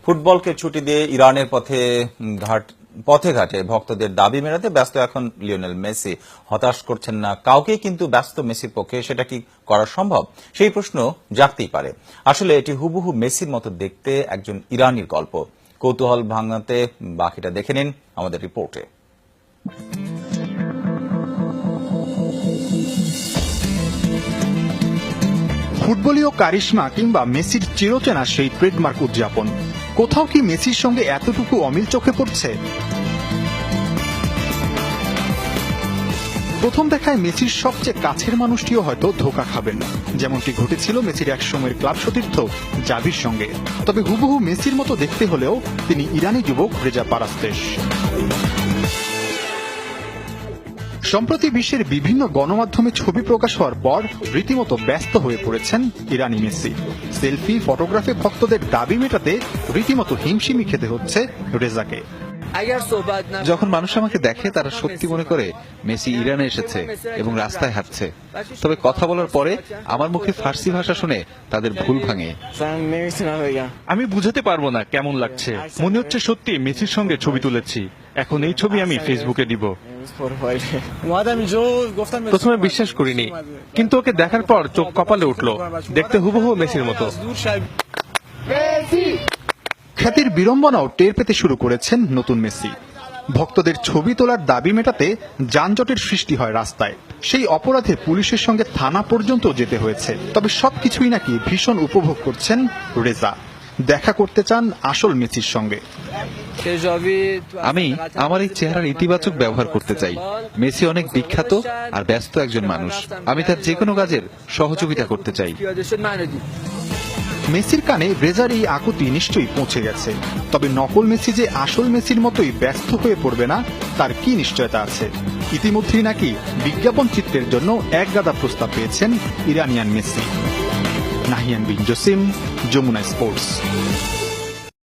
ফুটবলকে ছুটি দিয়ে ইরানের পথে ঘাটে ভক্তদের দাবি মেটাতে ব্যস্ত এখন লিওনেল মেসি। হতাশ করছেন না কাউকেই, কিন্তু ব্যস্ত মেসির পক্ষে সেটা কি করা সম্ভব, সেই প্রশ্ন জাগতেই পারে। আসলে এটি হুবহু মেসির মতো দেখতে একজন ইরানির গল্প। কৌতূহল ভাঙাতে বাকিটা দেখে নিন আমাদের রিপোর্টে। ফুটবলীয় কারিশমা কিংবা মেসির চিরচেনা সেই ট্রেডমার্ক উদযাপন, কোথাও কি মেসির সঙ্গে এতটুকু অমিল চোখে পড়ছে? প্রথম দেখায় মেসির সবচেয়ে কাছের মানুষটিও হয়তো ধোঁকা খাবেন, যেমনটি ঘটেছিল মেসির এক সময়ের ক্লাব সতীর্থ জাভির সঙ্গে। তবে হুবহু মেসির মতো দেখতে হলেও তিনি ইরানি যুবক রেজা পারাস্তেশ। সম্প্রতি বিশ্বের বিভিন্ন গণমাধ্যমে ছবি প্রকাশ হওয়ার পর রীতিমতো ব্যস্ত হয়ে পড়েছেন ইরানি মেসি। সেলফি, ফটোগ্রাফে ভক্তদের দাবি মেটাতে রীতিমতো হিমশিমি খেতে হচ্ছে রেজাকে। যখন মানুষ আমাকে দেখে তারা সত্যি মনে করে মেসি ইরানে এসেছে এবং রাস্তায় হাঁটছে। তবে কথা বলার পরে আমার মুখে ফার্সি ভাষা শুনে তাদের ভুল ভাঙে। আমি বুঝাতে পারবো না কেমন লাগছে। মনে হচ্ছে সত্যি মেসির সঙ্গে ছবি তুলেছি। এখন এই ছবি আমি ফেসবুকে দিব। প্রথমে বিশ্বাস করিনি, কিন্তু ওকে দেখার পর চোখ কপালে উঠলো। দেখতে হুবহু মেসির মতো। খ্যাতির বিড়ম্বনাও টের পেতে শুরু করেছেন নতুন মেসি। ভক্তদের ছবি তোলার দাবি মেটাতে যানজটের সৃষ্টি হয় রাস্তায়। সেই অপরাধে পুলিশের সঙ্গে থানা পর্যন্ত যেতে হয়েছে। তবে সবকিছুই নাকি ভীষণ উপভোগ করছেন রেজা। দেখা করতে চান আসল মেসির সঙ্গে। আমি আমার এই চেহারার ইতিবাচক ব্যবহার করতে চাই। মেসি অনেক বিখ্যাত আর ব্যস্ত একজন মানুষ। আমি তার যে কোনো কাজের সহযোগিতা করতে চাই। মেসির কানে রেজার এই আকুতি নিশ্চয়ই পৌঁছে গেছে। তবে নকল মেসি যে আসল মেসির মতোই ব্যস্ত হয়ে পড়বে না, তার কি নিশ্চয়তা আছে? ইতিমধ্যেই নাকি বিজ্ঞাপন চিত্রের জন্য একগাদা প্রস্তাব পেয়েছেন ইরানিয়ান মেসি। নাহিয়ান বিন জসিম, যমুনা স্পোর্টস।